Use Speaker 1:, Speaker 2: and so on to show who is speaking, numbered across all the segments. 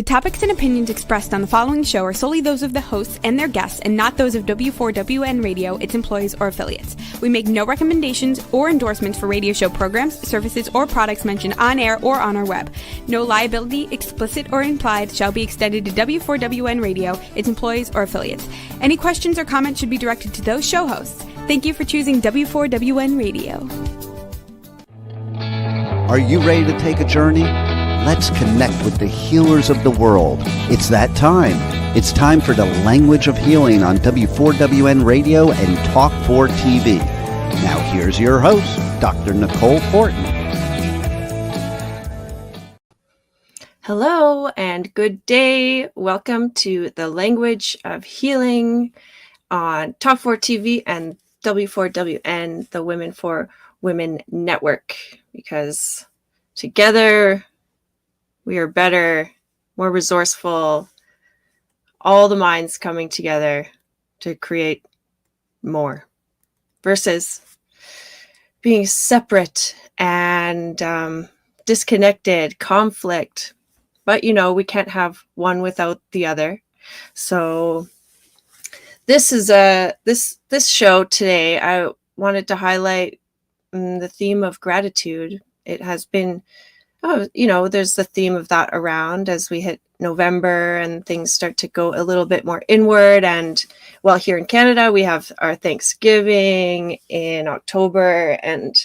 Speaker 1: topics and opinions expressed on the following show are solely those of the hosts and their guests and not those of W4WN Radio, its employees, or affiliates. We make no recommendations or endorsements for radio show programs, services, or products mentioned on air or on our web. No liability, explicit or implied, shall be extended to W4WN Radio, its employees, or affiliates. Any questions or comments should be directed to those show hosts. Thank you for choosing W4WN Radio.
Speaker 2: Are you ready to take a journey? Let's connect with the healers of the world. It's that time. It's time for the Language of Healing on W4WN Radio and Talk 4 TV. Now here's your host, Dr. Nicole Fortin.
Speaker 3: Hello and good day. Welcome to the Language of Healing on Talk 4 TV and W4WN, the Women for Women Network, because together we are better, more resourceful, all the minds coming together to create more versus being separate and disconnected, conflict. But, we can't have one without the other. So this is this show today, I wanted to highlight the theme of gratitude. It has been there's the theme of that around as we hit November and things start to go a little bit more inward. And here in Canada, we have our Thanksgiving in October, and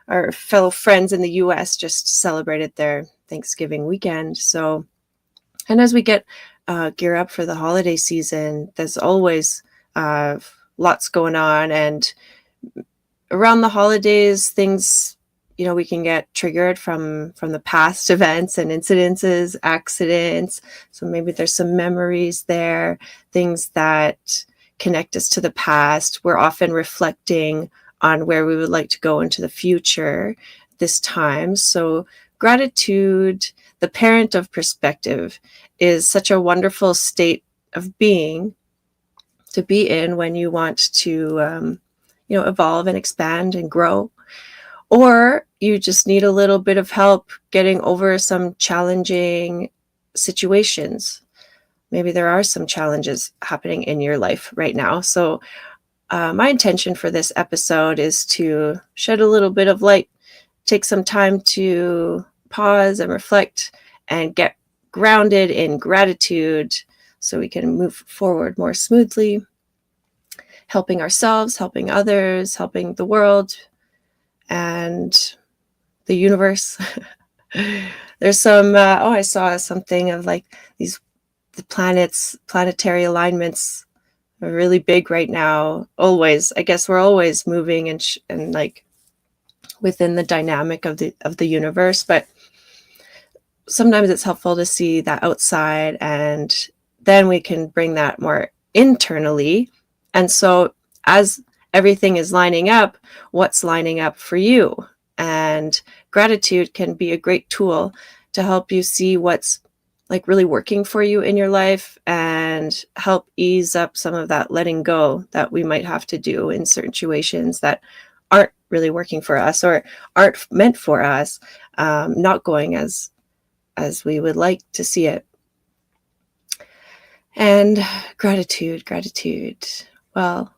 Speaker 3: our fellow friends in the US just celebrated their Thanksgiving weekend. So, and as we get gear up for the holiday season, there's always lots going on. And around the holidays, things we can get triggered from the past events and incidences, accidents. So maybe there's some memories there, things that connect us to the past. We're often reflecting on where we would like to go into the future this time. So gratitude, the parent of perspective, is such a wonderful state of being to be in when you want to, evolve and expand and grow. Or you just need a little bit of help getting over some challenging situations. Maybe there are some challenges happening in your life right now. So my intention for this episode is to shed a little bit of light, take some time to pause and reflect and get grounded in gratitude so we can move forward more smoothly, helping ourselves, helping others, helping the world, and the universe. There's some I saw something of the planetary alignments are really big right now. Always, I guess we're always moving and within the dynamic of the universe, but sometimes it's helpful to see that outside, and then we can bring that more internally. And so as everything is lining up, what's lining up for you? And gratitude can be a great tool to help you see what's really working for you in your life and help ease up some of that letting go that we might have to do in certain situations that aren't really working for us or aren't meant for us, not going as we would like to see it. And gratitude. Well,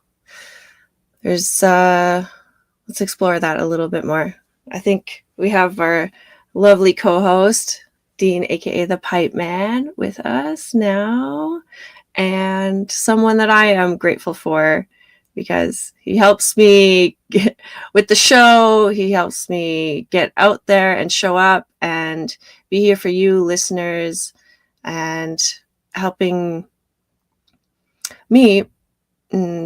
Speaker 3: there's let's explore that a little bit more. I think we have our lovely co-host, Dean, aka the Pipe Man, with us now, and someone that I am grateful for because he helps me with the show. He helps me get out there and show up and be here for you listeners and helping me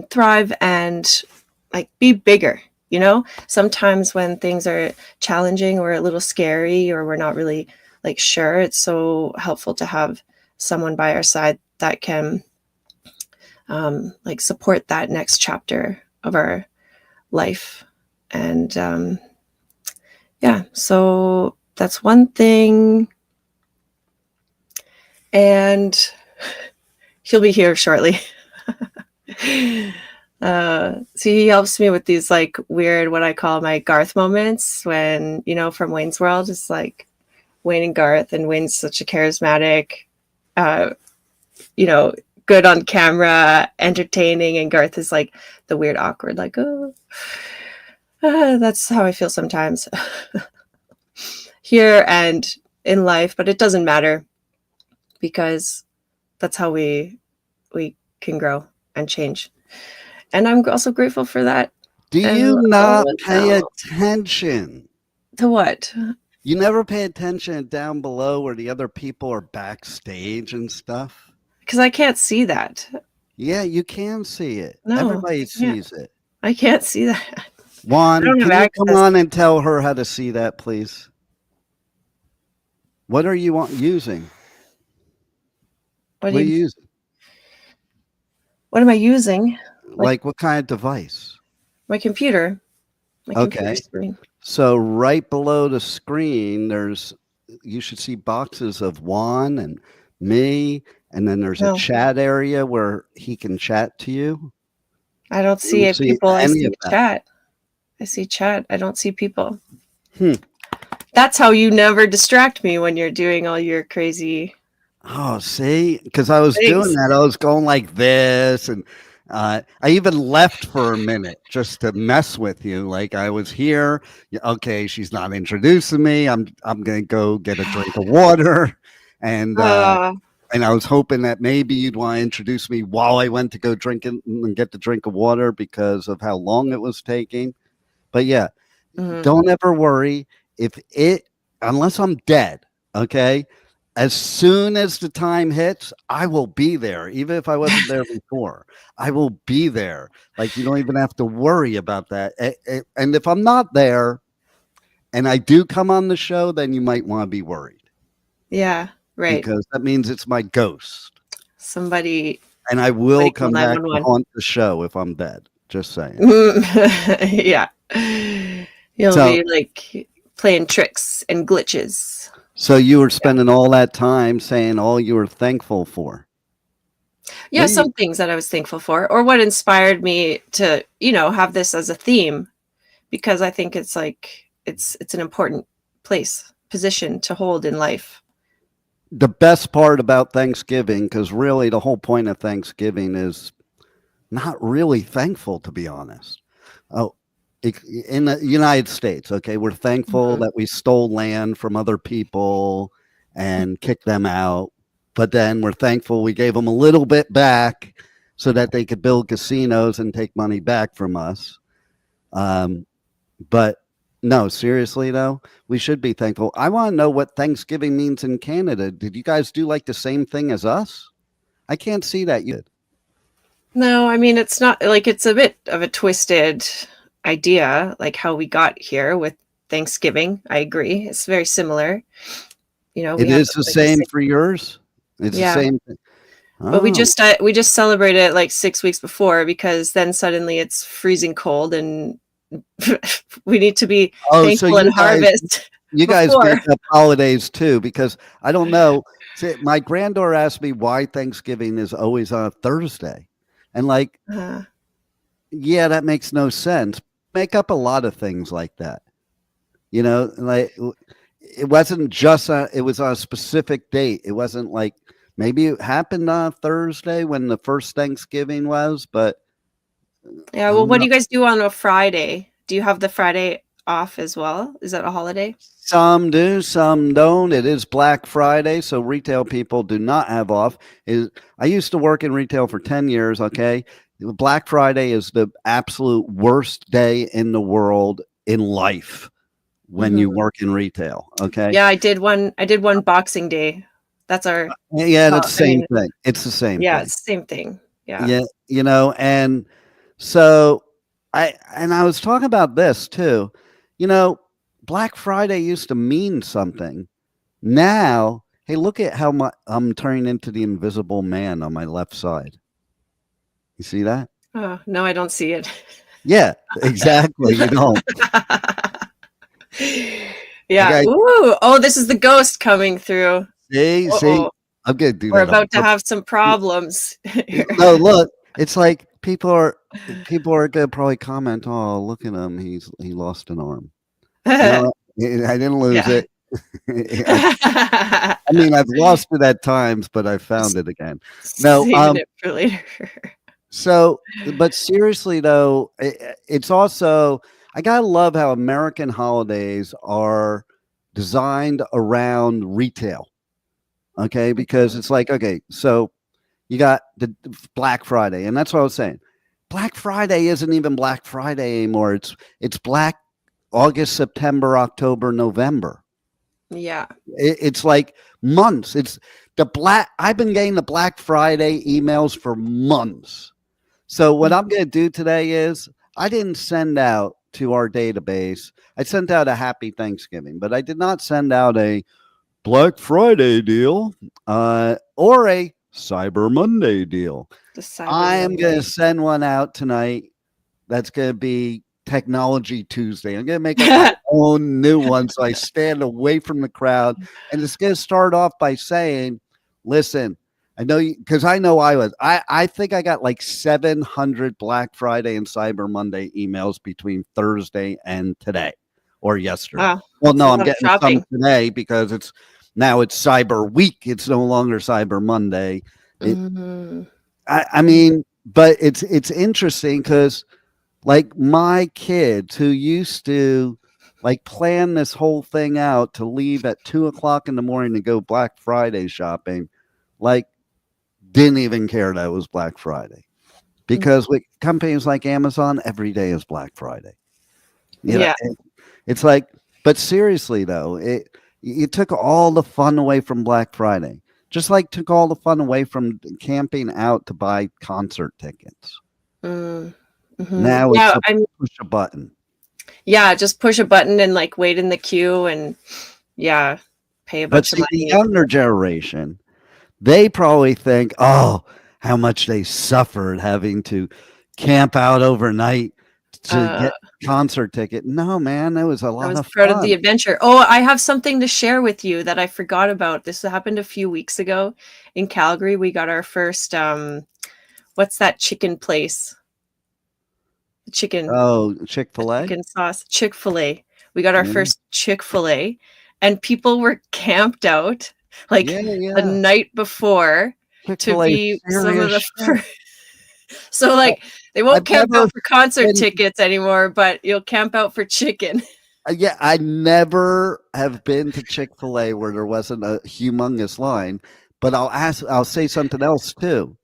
Speaker 3: thrive and be bigger. Sometimes when things are challenging or a little scary or we're not really sure, it's so helpful to have someone by our side that can support that next chapter of our life. And so that's one thing. And he'll be here shortly. So he helps me with these weird, what I call my Garth moments when, from Wayne's World, it's Wayne and Garth, and Wayne's such a charismatic you know, good on camera, entertaining, and Garth is like the weird, awkward, like, oh, that's how I feel sometimes here and in life, but it doesn't matter because that's how we can grow and change. And I'm also grateful for that.
Speaker 2: Do you not pay attention?
Speaker 3: To what?
Speaker 2: You never pay attention down below where the other people are backstage and stuff?
Speaker 3: Because I can't see that.
Speaker 2: Yeah, you can see it.
Speaker 3: No,
Speaker 2: Everybody sees it.
Speaker 3: I can't see that.
Speaker 2: Juan, can you come on and tell her how to see that, please? What are you using? What are you using?
Speaker 3: What am I using?
Speaker 2: Like what kind of device?
Speaker 3: My computer. My computer screen.
Speaker 2: So right below the screen, you should see boxes of Juan and me, and then there's a chat area where he can chat to you.
Speaker 3: I don't see people. I see chat. I see chat. I don't see people. That's how you never distract me when you're doing all your crazy.
Speaker 2: Oh, see, because I was doing that. I was going like this, and I even left for a minute just to mess with you. Like I was here. Okay, she's not introducing me. I'm gonna go get a drink of water, and I was hoping that maybe you'd want to introduce me while I went to go drink and get the drink of water because of how long it was taking. But yeah, don't ever worry unless I'm dead. Okay. As soon as the time hits, I will be there. Even if I wasn't there before, I will be there. Like you don't even have to worry about that. And if I'm not there and I do come on the show, then you might want to be worried.
Speaker 3: Yeah, right.
Speaker 2: Because that means it's my ghost.
Speaker 3: Somebody.
Speaker 2: And I will come back and haunt the show if I'm dead. Just saying.
Speaker 3: Yeah. You'll be like playing tricks and glitches.
Speaker 2: So you were spending all that time saying all you were thankful for.
Speaker 3: Yeah, some things that I was thankful for, or what inspired me to, have this as a theme, because I think it's like it's an important position to hold in life.
Speaker 2: The best part about Thanksgiving, because really the whole point of Thanksgiving is not really thankful, to be honest. In the United States, okay, we're thankful that we stole land from other people and kicked them out. But then we're thankful we gave them a little bit back so that they could build casinos and take money back from us. But no, seriously, though, we should be thankful. I want to know what Thanksgiving means in Canada. Did you guys do like the same thing as us? I can't see that you did.
Speaker 3: No, I mean, it's not like it's a bit of a twisted idea, like how we got here with Thanksgiving. I agree. It's very similar.
Speaker 2: It is the same for yours. It's the same thing. Oh.
Speaker 3: But we just celebrated it like 6 weeks before, because then suddenly it's freezing cold and we need to be thankful and harvest.
Speaker 2: You guys get up holidays too, because I don't know. See, my granddaughter asked me why Thanksgiving is always on a Thursday, and like, yeah, that makes no sense. Make up a lot of things like that. Like it wasn't just it was on a specific date. It wasn't like maybe it happened on Thursday when the first Thanksgiving was, but
Speaker 3: yeah. Well, what do you guys do on a Friday? Do you have the Friday off as well? Is that a holiday?
Speaker 2: Some do, some don't. It is Black Friday, so retail people do not have off. I used to work in retail for 10 years, okay? Black Friday is the absolute worst day in the world in life when you work in retail. Okay.
Speaker 3: Yeah, I did one Boxing Day. That's our
Speaker 2: that's the same thing. It's the same thing.
Speaker 3: It's the same thing. Yeah.
Speaker 2: Yeah, and so I was talking about this too. Black Friday used to mean something. Now, hey, look at how much I'm turning into the Invisible Man on my left side. You see that?
Speaker 3: Oh, no, I don't see it.
Speaker 2: Yeah, exactly. You don't.
Speaker 3: Yeah. Ooh. Oh, this is the ghost coming through.
Speaker 2: See, I'm gonna do that.
Speaker 3: We're about to have some problems.
Speaker 2: No, look, it's like people are gonna probably comment, "Oh, look at him, he lost an arm." I didn't lose it. I mean, I've lost it at times, but I found it again. No,
Speaker 3: Saving it for later.
Speaker 2: so, but seriously though, it's also, I gotta love how American holidays are designed around retail. Okay, because it's like, okay, so you got the Black Friday, and that's what I was saying. Black Friday isn't even Black Friday anymore. It's Black August, September, October, November.
Speaker 3: Yeah.
Speaker 2: It's like months. It's the black. I've been getting the Black Friday emails for months. So what I'm going to do today is I didn't send out to our database. I sent out a happy Thanksgiving, but I did not send out a Black Friday deal or a Cyber Monday deal. I am going to send one out tonight. That's going to be Technology Tuesday. I'm going to make up my own new one so I stand away from the crowd. And it's going to start off by saying, listen, I know you, because I know I think I got like 700 Black Friday and Cyber Monday emails between Thursday and today or yesterday.
Speaker 3: Wow.
Speaker 2: Well, no, I'm getting some today because it's Cyber Week. It's no longer Cyber Monday. I mean, but it's interesting because like my kids who used to like plan this whole thing out to leave at 2:00 in the morning to go Black Friday shopping, like didn't even care that it was Black Friday, because with companies like Amazon, every day is Black Friday. You know, it's like, but seriously though, it took all the fun away from Black Friday, just like took all the fun away from camping out to buy concert tickets. Now it's push a button.
Speaker 3: Yeah, just push a button and like wait in the queue and pay a bunch of money.
Speaker 2: The younger generation, they probably think, oh, how much they suffered having to camp out overnight to get a concert ticket. No, man, that was a lot of fun. I was
Speaker 3: part of the adventure. Oh, I have something to share with you that I forgot about. This happened a few weeks ago in Calgary. We got our first, what's that chicken place? Chicken.
Speaker 2: Oh, Chick-fil-A?
Speaker 3: Chicken sauce. Chick-fil-A. We got our first Chick-fil-A, and people were camped out like the night before to be some of the first. So like they won't camp out for concert tickets anymore, but you'll camp out for chicken.
Speaker 2: Yeah, I never have been to Chick-fil-A where there wasn't a humongous line, but I'll say something else too.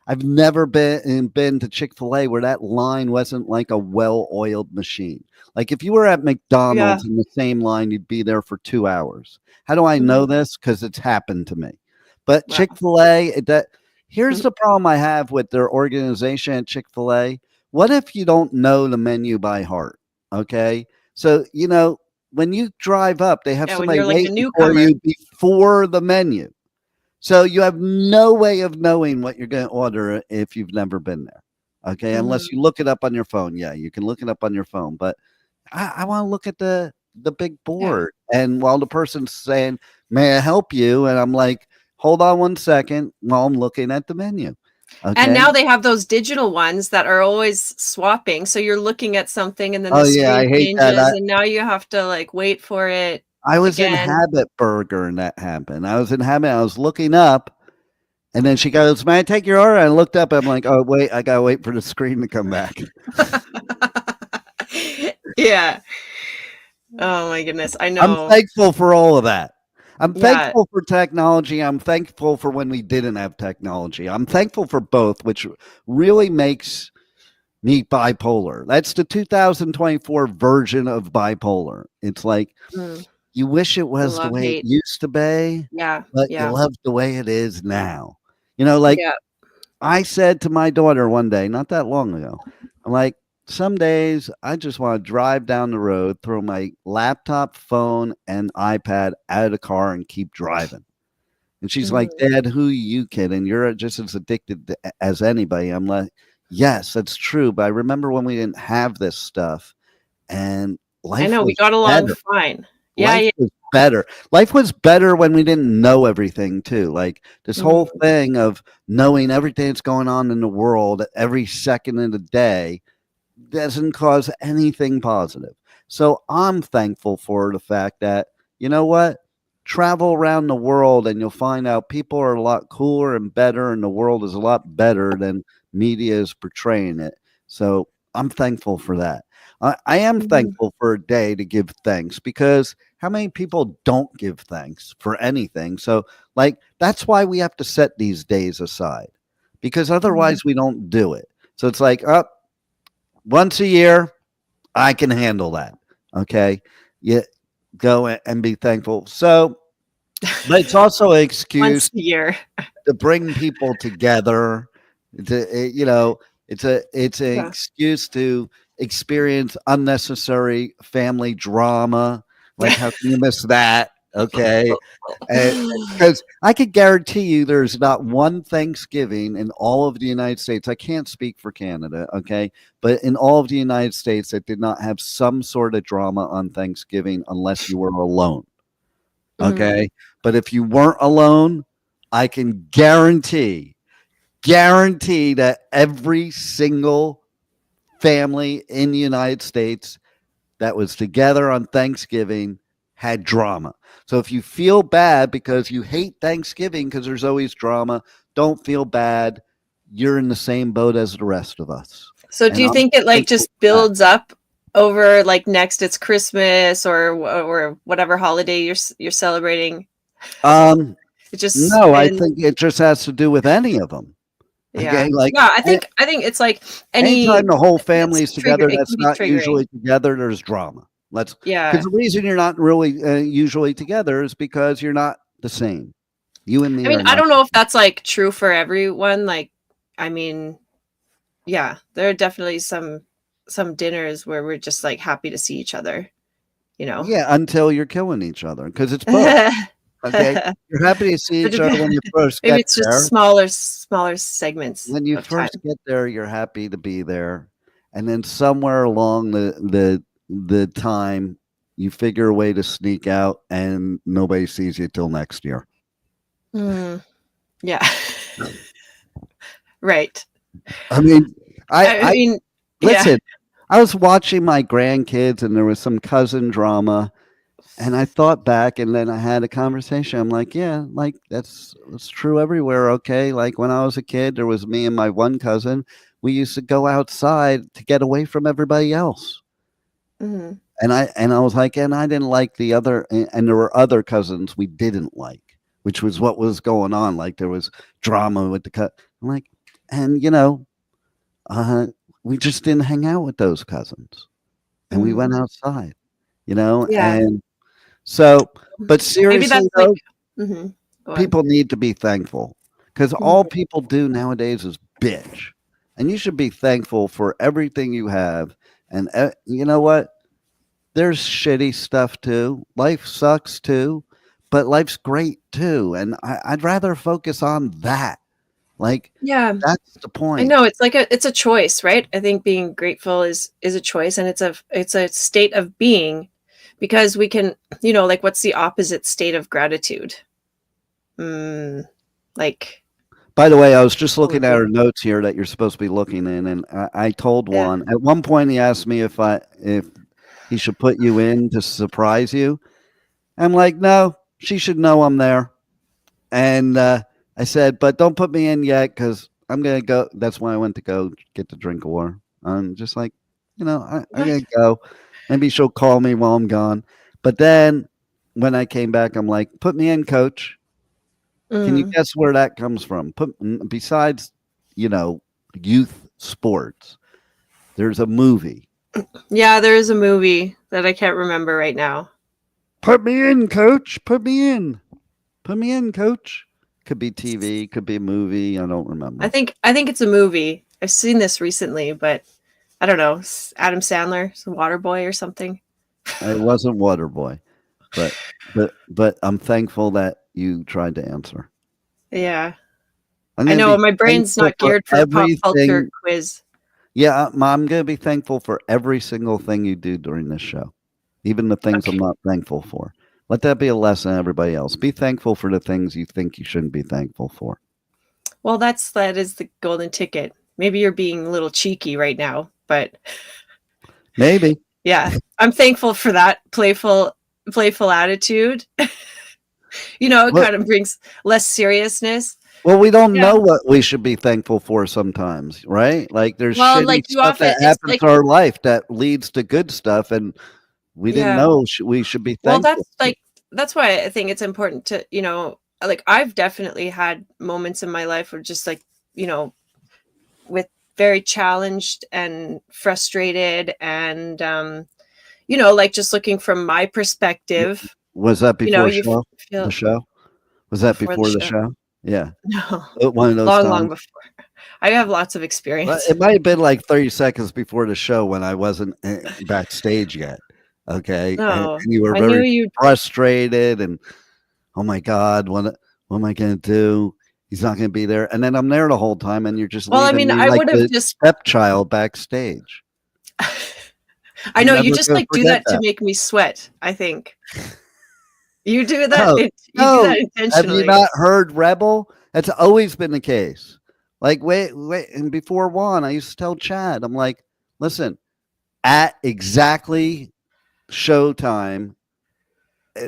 Speaker 2: I've never been to Chick-fil-A where that line wasn't like a well-oiled machine. Like if you were at McDonald's in the same line, you'd be there for 2 hours. How do I know this? Because it's happened to me. But Chick-fil-A, here's the problem I have with their organization at Chick-fil-A. What if you don't know the menu by heart? Okay. So, you know, when you drive up, they have somebody waiting for you before the menu. So you have no way of knowing what you're going to order if you've never been there. Okay. Unless you look it up on your phone. Yeah, you can look it up on your phone. But I want to look at the big board. And while the person's saying, may I help you? And I'm like, hold on 1 second while I'm looking at the menu. Okay.
Speaker 3: And now they have those digital ones that are always swapping. So you're looking at something and then the screen changes and now you have to like wait for it.
Speaker 2: I was in Habit Burger and that happened. I was looking up and then she goes, may I take your order? I looked up. I'm like, oh, wait, I got to wait for the screen to come back.
Speaker 3: Yeah. Oh my goodness. I know.
Speaker 2: I'm thankful for all of that. I'm thankful for technology. I'm thankful for when we didn't have technology. I'm thankful for both, which really makes me bipolar. That's the 2024 version of bipolar. It's like you wish it was the way it used to be, but you love the way it is now. You know, like I said to my daughter one day, not that long ago, I'm like, some days I just want to drive down the road, throw my laptop, phone, and iPad out of the car and keep driving. And she's like, Dad, who are you kidding? You're just as addicted as anybody. I'm like, yes, that's true. But I remember when we didn't have this stuff and life
Speaker 3: we got along fine.
Speaker 2: Life was better. Life was better when we didn't know everything too. Like this whole thing of knowing everything that's going on in the world every second of the day doesn't cause anything positive. So I'm thankful for the fact that you know what? Travel around the world and you'll find out people are a lot cooler and better, and the world is a lot better than media is portraying it. So I'm thankful for that. I am thankful for a day to give thanks, because how many people don't give thanks for anything? So, like, that's why we have to set these days aside, because otherwise we don't do it. So it's like, once a year, I can handle that. Okay. Yeah. Go and be thankful. So, but it's also an
Speaker 3: Once
Speaker 2: excuse
Speaker 3: a year.
Speaker 2: to bring people together. It's an
Speaker 3: Yeah.
Speaker 2: excuse to experience unnecessary family drama. Like, how can you miss that? Okay. Because I could guarantee you there's not one Thanksgiving in all of the United States. I can't speak for Canada, okay? But in all of the United States that did not have some sort of drama on Thanksgiving unless you were alone, okay? But if you weren't alone, I can guarantee that every single family in the United States that was together on Thanksgiving had drama. So if you feel bad because you hate Thanksgiving because there's always drama, don't feel bad. You're in the same boat as the rest of us.
Speaker 3: So do you think it like just builds up over like next it's Christmas or whatever holiday you're celebrating?
Speaker 2: It
Speaker 3: just
Speaker 2: no, I think it just has to do with any of them.
Speaker 3: Yeah.
Speaker 2: Okay, like,
Speaker 3: yeah, I think it's like
Speaker 2: anytime the whole family is together, that's not
Speaker 3: triggering.
Speaker 2: usually together. There's drama. Because
Speaker 3: Yeah.
Speaker 2: the reason you're not really usually together is because you're not the same. You and me.
Speaker 3: I mean, I don't know if that's like true for everyone. Like, I mean, yeah, there are definitely some dinners where we're just like happy to see each other, you know.
Speaker 2: Yeah, until you're killing each other, because it's both. Okay, you're happy to see each other when you first get there.
Speaker 3: Maybe it's just smaller segments.
Speaker 2: When you first get there, you're happy to be there, and then somewhere along the time, you figure a way to sneak out, and nobody sees you till next year.
Speaker 3: Yeah. Right.
Speaker 2: I mean, I
Speaker 3: mean,
Speaker 2: listen.
Speaker 3: Yeah.
Speaker 2: I was watching my grandkids, and there was some cousin drama. And I thought back, and then I had a conversation. I'm like, yeah, like that's true everywhere. Okay. Like when I was a kid, there was me and my one cousin. We used to go outside to get away from everybody else. And I was like, and I didn't like the other, and there were other cousins we didn't like, which was what was going on. Like there was drama with the I'm like, and we just didn't hang out with those cousins, and we went outside,
Speaker 3: Yeah.
Speaker 2: and so, but seriously,
Speaker 3: Maybe that's
Speaker 2: though, people need to be thankful, because all people do nowadays is bitch, and you should be thankful for everything you have. And you know what? There's shitty stuff too. Life sucks too, but life's great too. And I'd rather focus on that. Like,
Speaker 3: yeah,
Speaker 2: that's the point.
Speaker 3: I know it's like it's a choice, right? I think being grateful is a choice, and it's a state of being. Because we can, like, what's the opposite state of gratitude? Like.
Speaker 2: By the way, I was just looking at our notes here that you're supposed to be looking in, and I told one at one point. He asked me if he should put you in to surprise you. I'm like, no, she should know I'm there. And I said, but don't put me in yet because I'm gonna go. That's why I went to go get the drink of water. I'm just like, I'm gonna go. Maybe she'll call me while I'm gone. But then when I came back, I'm like, put me in, coach. Can you guess where that comes from? Besides, youth sports, there's a movie.
Speaker 3: Yeah, there is a movie that I can't remember right now.
Speaker 2: Put me in, coach. Put me in. Put me in, coach. Could be TV, could be a movie. I don't remember.
Speaker 3: I think it's a movie. I've seen this recently, but I don't know. Adam Sandler, Waterboy or something.
Speaker 2: It wasn't Waterboy, but I'm thankful that you tried to answer.
Speaker 3: Yeah, I know my brain's not geared for a pop culture quiz.
Speaker 2: Yeah, I'm going to be thankful for every single thing you do during this show, even the things I'm not thankful for. Let that be a lesson to everybody else. Be thankful for the things you think you shouldn't be thankful for.
Speaker 3: Well, that is the golden ticket. Maybe you're being a little cheeky right now, but
Speaker 2: maybe.
Speaker 3: Yeah, I'm thankful for that playful playful attitude. It
Speaker 2: Well,
Speaker 3: kind of brings less seriousness.
Speaker 2: well, we don't
Speaker 3: Yeah.
Speaker 2: know what we should be thankful for sometimes, right? Like there's
Speaker 3: Well,
Speaker 2: shitty
Speaker 3: like you
Speaker 2: stuff
Speaker 3: often,
Speaker 2: that
Speaker 3: it's
Speaker 2: happens
Speaker 3: like,
Speaker 2: to our life that leads to good stuff, and we didn't
Speaker 3: yeah.
Speaker 2: know we should be
Speaker 3: Well,
Speaker 2: thankful.
Speaker 3: that's why I think it's important to, like I've definitely had moments in my life where just like, with very challenged and frustrated and like just looking from my perspective,
Speaker 2: Was that before
Speaker 3: you
Speaker 2: the
Speaker 3: feel
Speaker 2: show? Was that
Speaker 3: before the
Speaker 2: before the
Speaker 3: show.
Speaker 2: show? Yeah,
Speaker 3: No,
Speaker 2: one of those
Speaker 3: long, long
Speaker 2: times.
Speaker 3: before. I have lots of
Speaker 2: Well,
Speaker 3: experience.
Speaker 2: it might have been like 30 seconds before the show when I wasn't backstage yet. Okay, and
Speaker 3: No,
Speaker 2: you were
Speaker 3: I knew
Speaker 2: very
Speaker 3: you.
Speaker 2: frustrated, and oh my God, what am I going to do? He's not going to be there, and then I'm there the whole time, and you're just
Speaker 3: Well, I
Speaker 2: leaving
Speaker 3: mean,
Speaker 2: me
Speaker 3: I
Speaker 2: like
Speaker 3: would have
Speaker 2: the
Speaker 3: just.
Speaker 2: stepchild backstage.
Speaker 3: I
Speaker 2: I'm
Speaker 3: know you
Speaker 2: never
Speaker 3: just
Speaker 2: going to
Speaker 3: like do
Speaker 2: forget
Speaker 3: that to
Speaker 2: that.
Speaker 3: make me sweat. I think you do that.
Speaker 2: No,
Speaker 3: You do that
Speaker 2: no. Have you
Speaker 3: intentionally.
Speaker 2: not heard Rebel? That's always been the case. Like, wait, and before Juan, I used to tell Chad, I'm like, listen, at exactly showtime,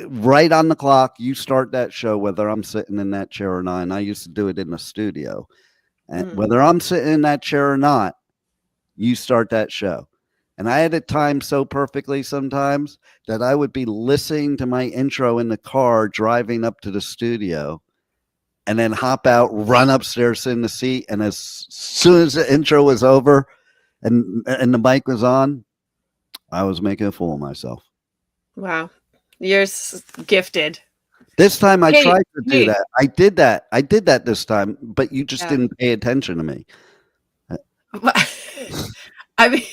Speaker 2: right on the clock, you start that show, whether I'm sitting in that chair or not. And I used to do it in the studio. And
Speaker 3: Mm.
Speaker 2: whether I'm sitting in that chair or not, you start that show. And I had it timed so perfectly sometimes that I would be listening to my intro in the car driving up to the studio and then hop out, run upstairs, sit in the seat. And as soon as the intro was over and the mic was on, I was making a fool of myself.
Speaker 3: Wow, you're gifted.
Speaker 2: This time I
Speaker 3: Hey,
Speaker 2: tried to do
Speaker 3: hey.
Speaker 2: that. I did that. I did that this time, but you just
Speaker 3: Yeah.
Speaker 2: didn't pay attention to me.
Speaker 3: I mean,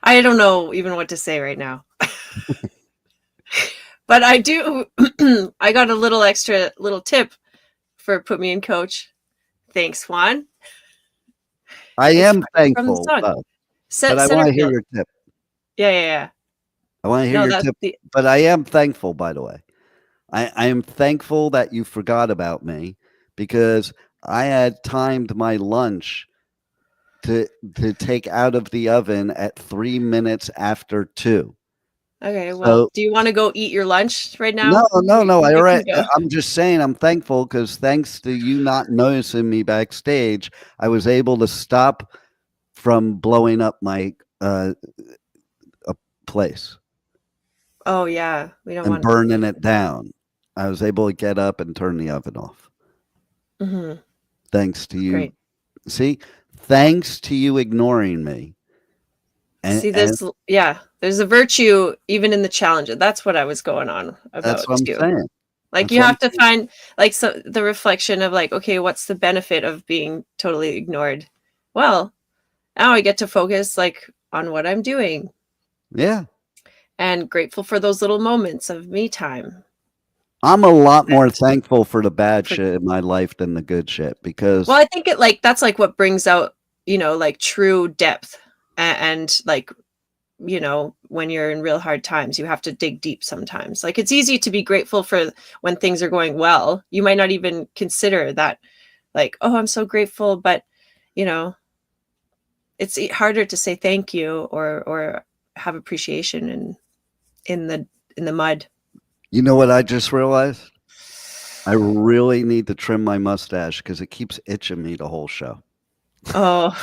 Speaker 3: I don't know even what to say right now. But I do. I got a little tip for Put Me in Coach. Thanks, Juan.
Speaker 2: I
Speaker 3: It's
Speaker 2: am
Speaker 3: from the
Speaker 2: thankful,
Speaker 3: song.
Speaker 2: but I want to hear
Speaker 3: Centerfield.
Speaker 2: your tip.
Speaker 3: Yeah.
Speaker 2: I want to hear
Speaker 3: No,
Speaker 2: your
Speaker 3: that's
Speaker 2: tip,
Speaker 3: the.
Speaker 2: but I am thankful, by the way. I am thankful that you forgot about me because I had timed my lunch to take out of the oven at 3 minutes after 2.
Speaker 3: Okay, well,
Speaker 2: So
Speaker 3: do you want to go eat your lunch right now?
Speaker 2: no.
Speaker 3: You can go.
Speaker 2: I'm just saying I'm thankful because thanks to you not noticing me backstage, I was able to stop from blowing up my a place
Speaker 3: Oh yeah, we don't
Speaker 2: and
Speaker 3: want.
Speaker 2: burning it down. I was able to get up and turn the oven off.
Speaker 3: Mm-hmm.
Speaker 2: Thanks to you.
Speaker 3: Great.
Speaker 2: See, thanks to you ignoring me.
Speaker 3: See,
Speaker 2: And
Speaker 3: there's a virtue even in the challenge. That's what I was going on
Speaker 2: that's
Speaker 3: about
Speaker 2: what I'm
Speaker 3: too.
Speaker 2: saying.
Speaker 3: Like
Speaker 2: That's
Speaker 3: you
Speaker 2: what I'm
Speaker 3: have to find like the reflection of like, okay, what's the benefit of being totally ignored? Well, now I get to focus like on what I'm doing
Speaker 2: Yeah.
Speaker 3: and grateful for those little moments of me time.
Speaker 2: I'm a lot more
Speaker 3: And
Speaker 2: thankful for the bad
Speaker 3: for,
Speaker 2: shit in my life than the good shit
Speaker 3: well,
Speaker 2: because
Speaker 3: I think that's like what brings out, like true depth and like, when you're in real hard times, you have to dig deep sometimes. Like it's easy to be grateful for when things are going well. You might not even consider that like, oh, I'm so grateful, but it's harder to say thank you or have appreciation in the mud.
Speaker 2: you know what I just realized? I really need to trim my mustache because it keeps itching me the whole show.
Speaker 3: Oh,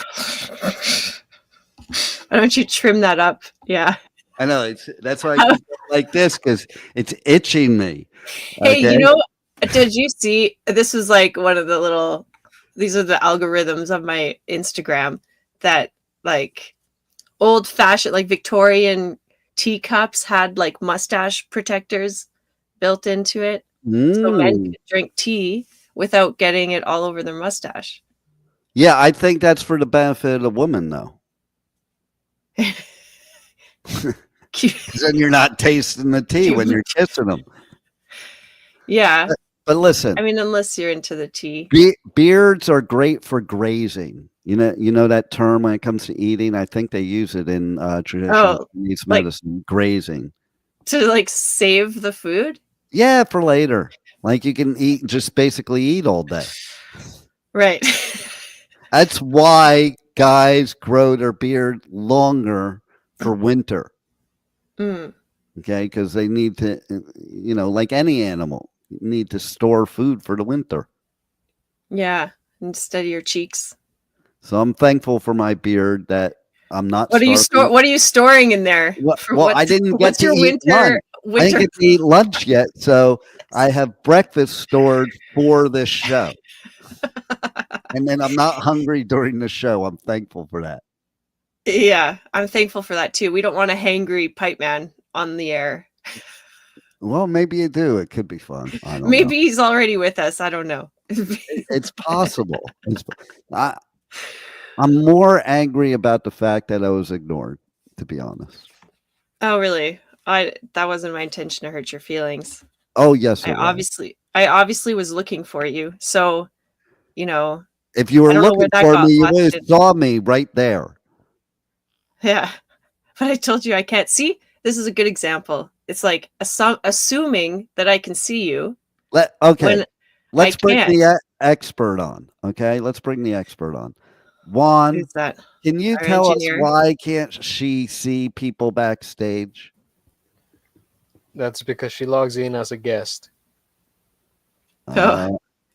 Speaker 3: why don't you trim that up? Yeah.
Speaker 2: I know that's why I keep it like this because it's itching me.
Speaker 3: Hey,
Speaker 2: Okay.
Speaker 3: did you see? This was like one of the these are the algorithms of my Instagram that like old fashioned, like Victorian teacups had like mustache protectors built into it. So men
Speaker 2: Mm.
Speaker 3: could drink tea without getting it all over their mustache.
Speaker 2: Yeah, I think that's for the benefit of the woman, though. Because then you're not tasting the tea when you're kissing them.
Speaker 3: Yeah.
Speaker 2: But listen,
Speaker 3: I mean, unless you're into the tea.
Speaker 2: Beards are great for grazing. You know that term when it comes to eating. I think they use it in traditional Chinese
Speaker 3: like
Speaker 2: medicine, grazing.
Speaker 3: to like save the food.
Speaker 2: Yeah, for later. Like you can just basically eat all day.
Speaker 3: Right.
Speaker 2: That's why guys grow their beard longer for winter.
Speaker 3: Mm.
Speaker 2: Okay, because they need to, like any animal, need to store food for the winter.
Speaker 3: Yeah, instead of your cheeks.
Speaker 2: So I'm thankful for my beard that I'm not
Speaker 3: What are you
Speaker 2: starving.
Speaker 3: What are you storing in there?
Speaker 2: Well, I didn't get
Speaker 3: What's
Speaker 2: to
Speaker 3: your
Speaker 2: eat lunch. I didn't get to eat lunch yet, so I have breakfast stored for this show. And then I'm not hungry during the show. I'm thankful for that.
Speaker 3: Yeah, I'm thankful for that too. We don't want a hangry pipe man on the air.
Speaker 2: Well, maybe you do. It could be fun. I don't know.
Speaker 3: Maybe he's already with us. I don't know.
Speaker 2: It's possible. I'm more angry about the fact that I was ignored, to be honest.
Speaker 3: Oh, really? That wasn't my intention to hurt your feelings.
Speaker 2: Oh, yes, it
Speaker 3: was. I obviously was looking for you. So,
Speaker 2: if you were looking for me, you would have saw me right there.
Speaker 3: Yeah. But I told you I can't see. This is a good example. It's like assuming that I can see you.
Speaker 2: Let's bring the expert on. Okay, let's bring the expert on. Juan,
Speaker 3: who's that?
Speaker 2: Can you tell us why can't she see people backstage?
Speaker 4: That's because she logs in as a guest.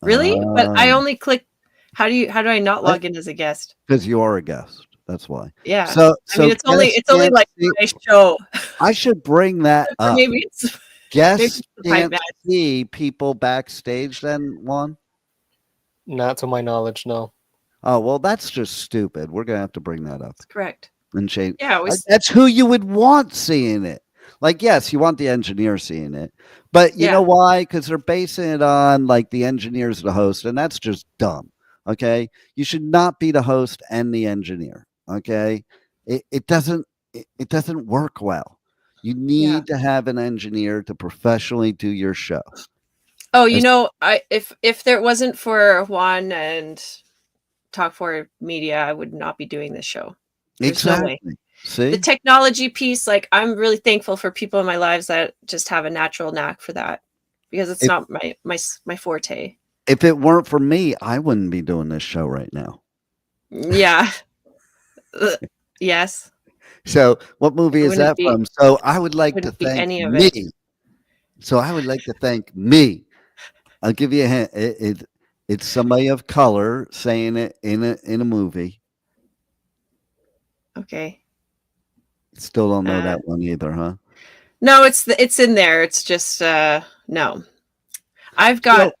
Speaker 3: Really? But I only click. How do I not log in as a guest?
Speaker 2: Because you are a guest. That's why.
Speaker 3: Yeah. So I mean, it's only like my show.
Speaker 2: I should bring that up.
Speaker 3: Maybe it's
Speaker 2: guests can't see people backstage. Then Juan.
Speaker 4: Not to my knowledge, no.
Speaker 2: Oh well, that's just stupid. We're gonna have to bring that up.
Speaker 3: That's correct.
Speaker 2: And change.
Speaker 3: Yeah,
Speaker 2: that's who you would want seeing it. Like, yes, you want the engineer seeing it, but you know why? Because they're basing it on like the engineer's the host, and that's just dumb. Okay, you should not be the host and the engineer. Okay, it doesn't work well. You need to have an engineer to professionally do your show.
Speaker 3: Oh, if there wasn't for Juan and Talk4 Media, I would not be doing this show. There's no way.
Speaker 2: See?
Speaker 3: The technology piece, like I'm really thankful for people in my lives that just have a natural knack for that, because it's not my forte.
Speaker 2: If it weren't for me, I wouldn't be doing this show right now.
Speaker 3: Yeah. Yes.
Speaker 2: So what movie is that from? So I would like to thank me. So I would like to thank me. I'll give you a hint. It's somebody of color saying it in a movie.
Speaker 3: Okay.
Speaker 2: Still don't know that one either, huh?
Speaker 3: No, it's in there. It's just no. I've got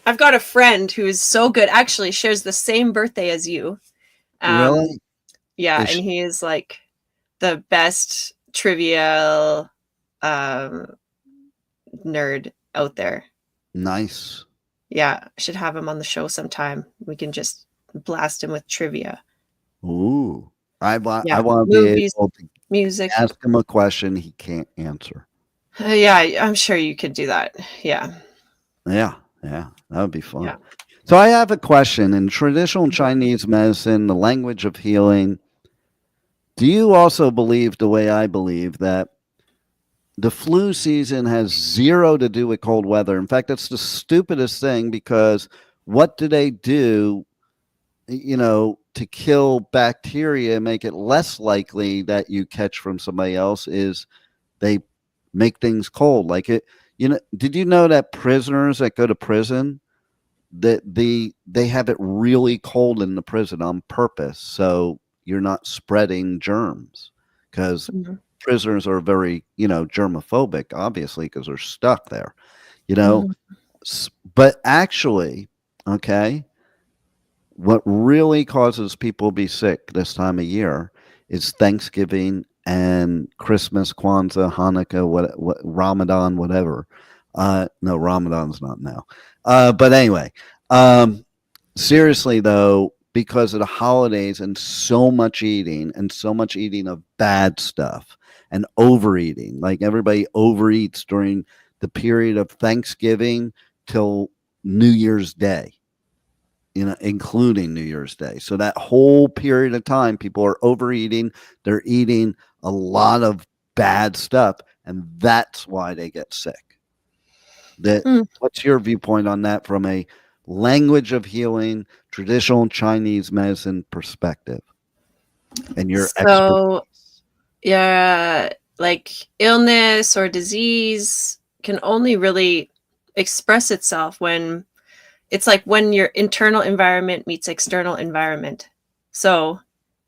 Speaker 3: a friend who is so good. Actually, shares the same birthday as you.
Speaker 2: Really?
Speaker 3: Yeah, and he is like the best trivia nerd out there.
Speaker 2: Nice.
Speaker 3: Yeah, I should have him on the show sometime. We can just blast him with trivia.
Speaker 2: Ooh. I want to be able to
Speaker 3: music.
Speaker 2: Ask him a question he can't answer.
Speaker 3: Yeah, I'm sure you could do that. Yeah.
Speaker 2: Yeah, that would be fun.
Speaker 3: Yeah.
Speaker 2: So I have a question. In traditional Chinese medicine, the language of healing, do you also believe the way I believe that the flu season has zero to do with cold weather? In fact, that's the stupidest thing, because what do they do, to kill bacteria, make it less likely that you catch from somebody else, is they make things cold. Like it, did you know that prisoners that go to prison, that they have it really cold in the prison on purpose, so you're not spreading germs, because prisoners are very, germophobic, obviously, because they're stuck there, But actually, okay, what really causes people to be sick this time of year is Thanksgiving and Christmas, Kwanzaa, Hanukkah, what Ramadan, whatever. No, Ramadan's not now. But anyway, seriously though, because of the holidays and so much eating of bad stuff and overeating, like everybody overeats during the period of Thanksgiving till New Year's Day, including New Year's Day. So that whole period of time, people are overeating. They're eating a lot of bad stuff, and that's why they get sick. What's your viewpoint on that from a language of healing, traditional Chinese medicine perspective? And your
Speaker 3: expertise? Yeah, like illness or disease can only really express itself when it's like when your internal environment meets external environment. So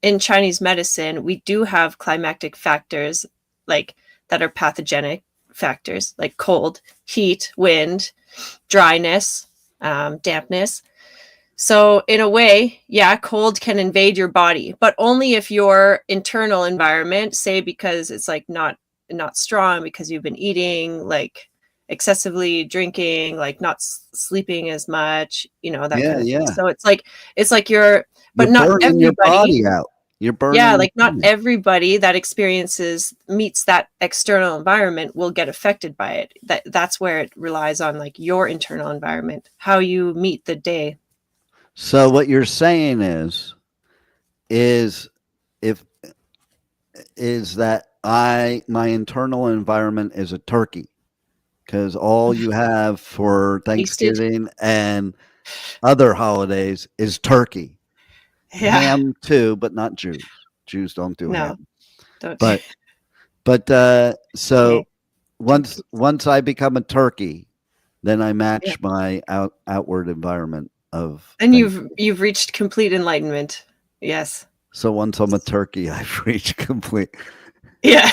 Speaker 3: in Chinese medicine, we do have climactic factors like that are pathogenic factors like cold, heat, wind, dryness, dampness. So in a way, yeah, cold can invade your body, but only if your internal environment, say because it's like not strong because you've been eating like excessively, drinking, like not sleeping as much, that
Speaker 2: Yeah,
Speaker 3: kind of thing.
Speaker 2: yeah.
Speaker 3: So it's like you're,
Speaker 2: You're
Speaker 3: but not
Speaker 2: burning your
Speaker 3: everybody.
Speaker 2: body out. You're
Speaker 3: Yeah,
Speaker 2: burning.
Speaker 3: like not everybody that meets that external environment will get affected by it. That's where it relies on like your internal environment, how you meet the day.
Speaker 2: So what you're saying is if is that my internal environment is a turkey because all you have for
Speaker 3: Tasted.
Speaker 2: Thanksgiving and other holidays is turkey.
Speaker 3: Yeah.
Speaker 2: Ham too, but not Jews. Jews don't do
Speaker 3: No,
Speaker 2: ham.
Speaker 3: don't.
Speaker 2: But so
Speaker 3: Okay.
Speaker 2: once I become a turkey, then I match
Speaker 3: Yeah.
Speaker 2: my outward environment of
Speaker 3: And
Speaker 2: Thanksgiving.
Speaker 3: you've reached complete enlightenment. Yes.
Speaker 2: So once I'm a turkey, I've reached complete.
Speaker 3: Yeah. I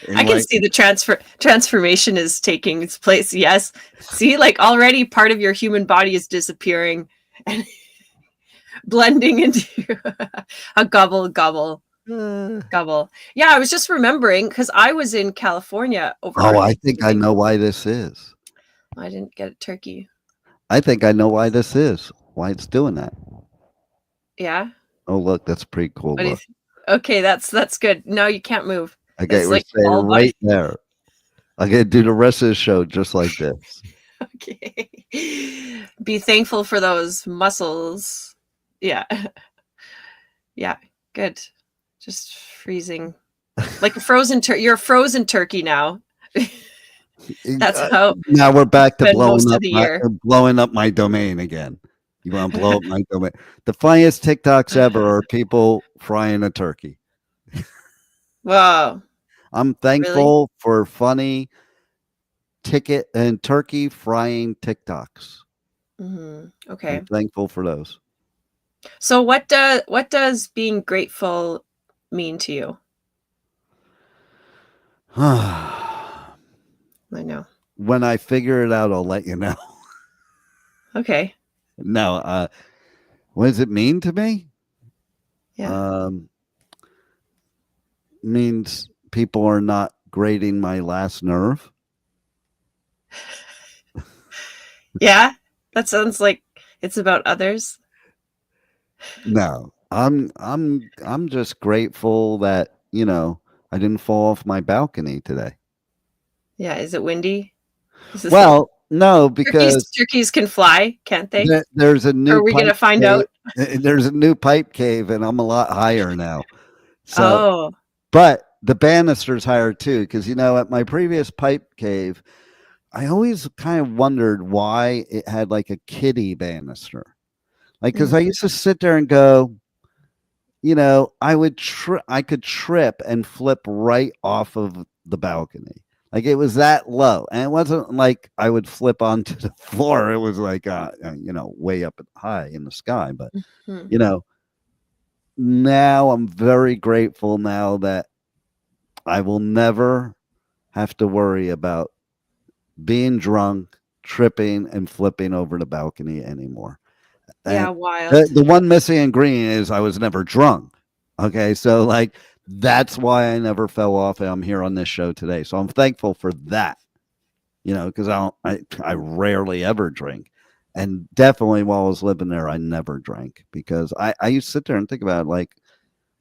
Speaker 3: can
Speaker 2: enlightenment.
Speaker 3: see the transformation is taking its place. Yes. See, like already part of your human body is disappearing and blending into a gobble. Yeah, I was just remembering because I was in California over
Speaker 2: Oh, I think I
Speaker 3: Thanksgiving.
Speaker 2: know why this is.
Speaker 3: I didn't get a turkey.
Speaker 2: I think I know why this is. Why it's doing that.
Speaker 3: Yeah.
Speaker 2: Oh, look, that's a pretty cool.
Speaker 3: What do you
Speaker 2: Look,
Speaker 3: Okay, that's good. No, you can't move.
Speaker 2: okay,
Speaker 3: It's
Speaker 2: we're
Speaker 3: like
Speaker 2: staying
Speaker 3: all body.
Speaker 2: right there. I'm gonna do the rest of the show just like this.
Speaker 3: Okay. Be thankful for those muscles. Yeah. Yeah. Good. Just freezing. Like a frozen you're a frozen turkey now. That's how
Speaker 2: Now we're back to
Speaker 3: spend most of the year.
Speaker 2: blowing up my domain again. You want to blow up my domain? The funniest TikToks ever are people frying a turkey.
Speaker 3: Whoa.
Speaker 2: I'm thankful for funny turkey frying TikToks.
Speaker 3: Okay.
Speaker 2: I'm thankful for those.
Speaker 3: So what does being grateful mean to you? I know.
Speaker 2: When I figure it out, I'll let you know.
Speaker 3: Okay.
Speaker 2: No, what does it mean to me?
Speaker 3: Yeah.
Speaker 2: Means people are not grating my last nerve.
Speaker 3: Yeah. That sounds like it's about others.
Speaker 2: No, I'm just grateful that I didn't fall off my balcony today.
Speaker 3: Yeah. Is it windy?
Speaker 2: Well, no, because
Speaker 3: turkeys can fly, can't they?
Speaker 2: There's a new.
Speaker 3: Are we gonna find out?
Speaker 2: There's a new pipe cave, and I'm a lot higher now.
Speaker 3: So,
Speaker 2: but the banister's higher too, because at my previous pipe cave, I always kind of wondered why it had like a kiddie banister. Like, because I used to sit there and go, I could trip and flip right off of the balcony. Like it was that low, and it wasn't like I would flip onto the floor. It was like, way up high in the sky. But now I'm very grateful now that I will never have to worry about being drunk, tripping, and flipping over the balcony anymore.
Speaker 3: yeah,
Speaker 2: And
Speaker 3: wild.
Speaker 2: the one missing ingredient is I was never drunk. Okay, so like that's why I never fell off, and I'm here on this show today. So I'm thankful for that. Because I rarely ever drink, and definitely while I was living there, I never drank because I used to sit there and think about it, like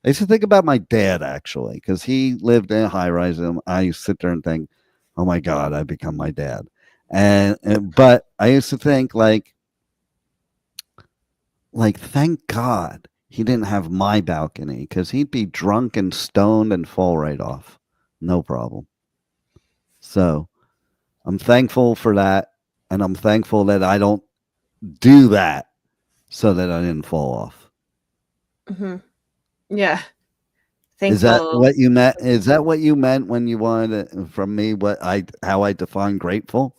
Speaker 2: I used to think about my dad actually because he lived in a high rise, and I used to sit there and think, oh my God, I become my dad, but I used to think like thank God he didn't have my balcony because he'd be drunk and stoned and fall right off. No problem. So I'm thankful for that. And I'm thankful that I don't do that so that I didn't fall off.
Speaker 3: Yeah. thankful.
Speaker 2: Is that what you meant? Is that what you meant when you wanted from me? How I define grateful?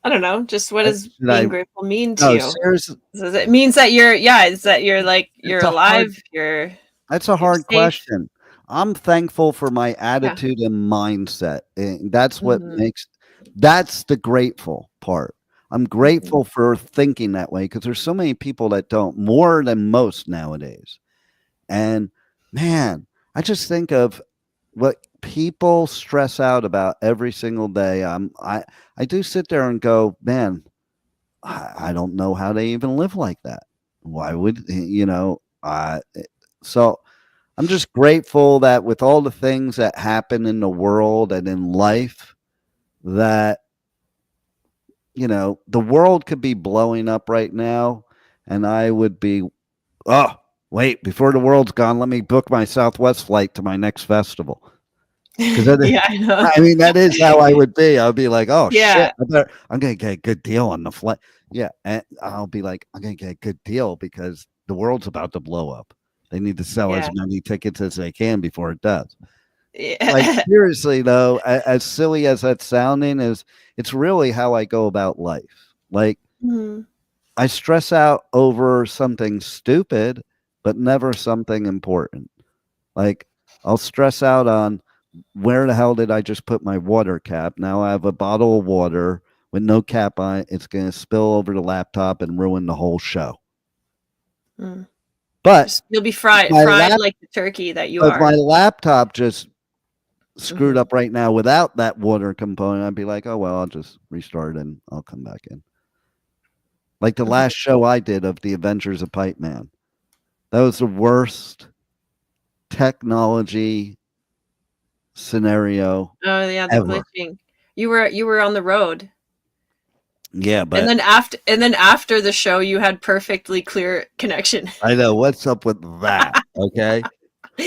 Speaker 3: I don't know. Just what does
Speaker 2: Should
Speaker 3: being
Speaker 2: I?
Speaker 3: grateful mean to
Speaker 2: No,
Speaker 3: you?
Speaker 2: seriously,
Speaker 3: It means that it's that you're like, you're
Speaker 2: it's a hard.
Speaker 3: alive, you're
Speaker 2: That's a hard
Speaker 3: safe.
Speaker 2: question. I'm thankful for my
Speaker 3: Yeah.
Speaker 2: attitude and mindset. And that's what
Speaker 3: Mhm.
Speaker 2: makes. That's the grateful part. I'm grateful for thinking that way because there's so many people that don't, more than most nowadays. And man, I just think of what people stress out about every single day. I do sit there and go, man, I don't know how they even live like that. Why would so I'm just grateful that with all the things that happen in the world and in life, that the world could be blowing up right now, and I would be, oh, wait, before the world's gone, let me book my Southwest flight to my next festival. Because
Speaker 3: Yeah, I know.
Speaker 2: I mean, that is how I would be. I'd be like, oh
Speaker 3: Yeah.
Speaker 2: shit, I'm gonna get a good deal on the flight. Yeah, and I'll be like, I'm gonna get a good deal because the world's about to blow up. They need to sell as
Speaker 3: Yeah.
Speaker 2: many tickets as they can before it does. Like
Speaker 3: Yeah.
Speaker 2: seriously though, as silly as that's sounding, it's really how I go about life. Like
Speaker 3: Mhm.
Speaker 2: I stress out over something stupid, but never something important. Like I'll stress out on where the hell did I just put my water cap? Now I have a bottle of water with no cap on it. It's going to spill over the laptop and ruin the whole show.
Speaker 3: Mm.
Speaker 2: But
Speaker 3: You'll be fried like the turkey that you
Speaker 2: if
Speaker 3: are.
Speaker 2: my laptop just screwed
Speaker 3: Mhm.
Speaker 2: up right now without that water component, I'd be like, oh, well, I'll just restart it and I'll come back in. Like the last show I did of The Adventures of Pipe Man. That was the worst technology scenario
Speaker 3: Oh yeah, the
Speaker 2: ever.
Speaker 3: glitching. You were on the road.
Speaker 2: Yeah, but
Speaker 3: And then after the show you had perfectly clear connection.
Speaker 2: I know what's up with that. Okay.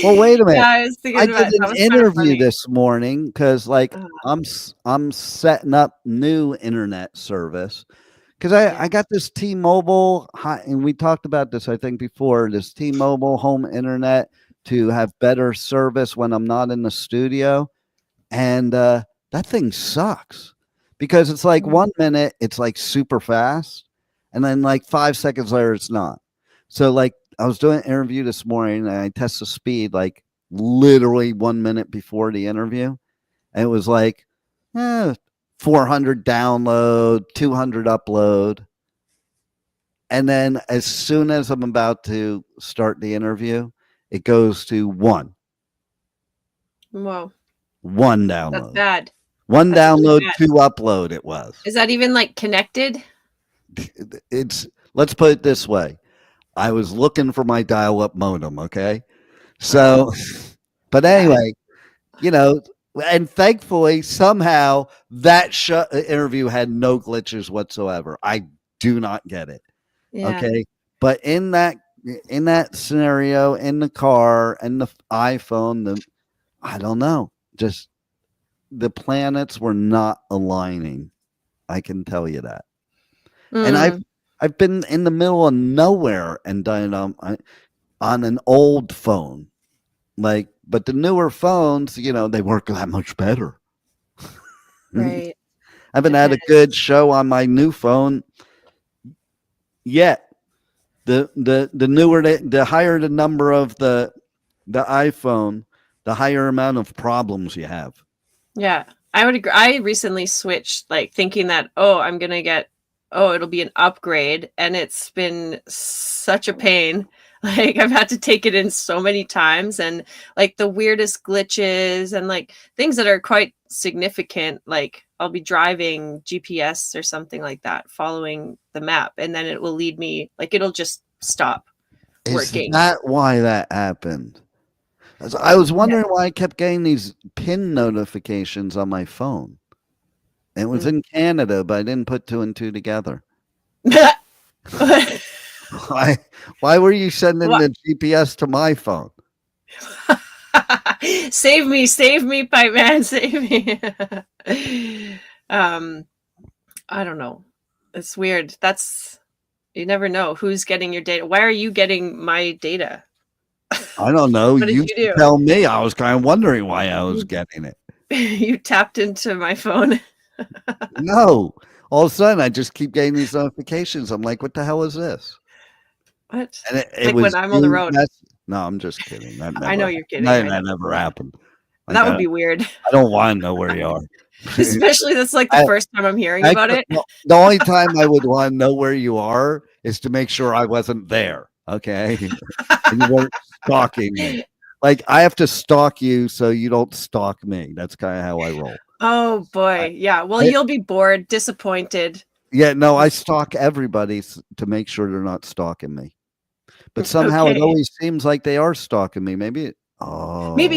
Speaker 2: Well, wait a minute.
Speaker 3: Yeah, I was
Speaker 2: I
Speaker 3: thinking
Speaker 2: did
Speaker 3: about
Speaker 2: an
Speaker 3: that was kind of
Speaker 2: interview
Speaker 3: funny.
Speaker 2: this morning because, like,
Speaker 3: Uh,
Speaker 2: I'm setting up new internet service because I got this T-Mobile, and we talked about this I think before. This T-Mobile home internet to have better service when I'm not in the studio, and that thing sucks because it's like 1 minute it's like super fast, and then like 5 seconds later it's not. So like I was doing an interview this morning and I test the speed like literally 1 minute before the interview, and it was like 400 download, 200 upload, and then as soon as I'm about to start the interview, it goes to
Speaker 3: Whoa.
Speaker 2: one
Speaker 3: That's
Speaker 2: download.
Speaker 3: bad.
Speaker 2: One
Speaker 3: That's really
Speaker 2: download,
Speaker 3: bad.
Speaker 2: 2 upload it was.
Speaker 3: Is that even like connected?
Speaker 2: It's let's put it this way. I was looking for my dial-up modem, okay? So but anyway, and thankfully somehow that interview had no glitches whatsoever. I do not get it.
Speaker 3: Yeah.
Speaker 2: Okay? But in that scenario, in the car and the iPhone, I don't know, just the planets were not aligning. I can tell you that. And I've been in the middle of nowhere and done it on an old phone. Like, but the newer phones, they work that much better.
Speaker 3: Right.
Speaker 2: I haven't had a good show on my new phone yet. The newer, the higher the number of the iPhone, the higher amount of problems you have.
Speaker 3: Yeah, I would agree. I recently switched, like thinking that, it'll be an upgrade, and it's been such a pain. Like I've had to take it in so many times, and like the weirdest glitches and like things that are quite significant. Like I'll be driving GPS or something like that, following the map, and then it will lead me, like it'll just stop working.
Speaker 2: Is that why that happened? I was wondering why I kept getting these PIN notifications on my phone. It was in Canada, but I didn't put 2 and 2 together. Why were you sending the GPS to my phone?
Speaker 3: Save me, Pipe Man, save me. I don't know. It's weird. You never know who's getting your data. Why are you getting my data?
Speaker 2: I don't know.
Speaker 3: What did
Speaker 2: You
Speaker 3: you do?
Speaker 2: tell me. I was kind of wondering why I was getting it.
Speaker 3: You tapped into my phone.
Speaker 2: No. All of a sudden, I just keep getting these notifications. I'm like, what the hell is this?
Speaker 3: What?
Speaker 2: And it
Speaker 3: Like
Speaker 2: was
Speaker 3: when I'm on the road.
Speaker 2: No, I'm just kidding. That never
Speaker 3: I know you're kidding.
Speaker 2: That,
Speaker 3: I
Speaker 2: that
Speaker 3: know.
Speaker 2: never happened. Like,
Speaker 3: That would be weird.
Speaker 2: I don't want to know where you are.
Speaker 3: Especially that's like the first time I'm hearing about it.
Speaker 2: The only time I would want to know where you are is to make sure I wasn't there. Okay. And you weren't stalking me. Like I have to stalk you so you don't stalk me. That's kind of how I roll.
Speaker 3: Oh boy. Yeah. Well, you'll be bored, disappointed.
Speaker 2: Yeah, no, I stalk everybody to make sure they're not stalking me. But somehow it always seems like they are stalking me. Maybe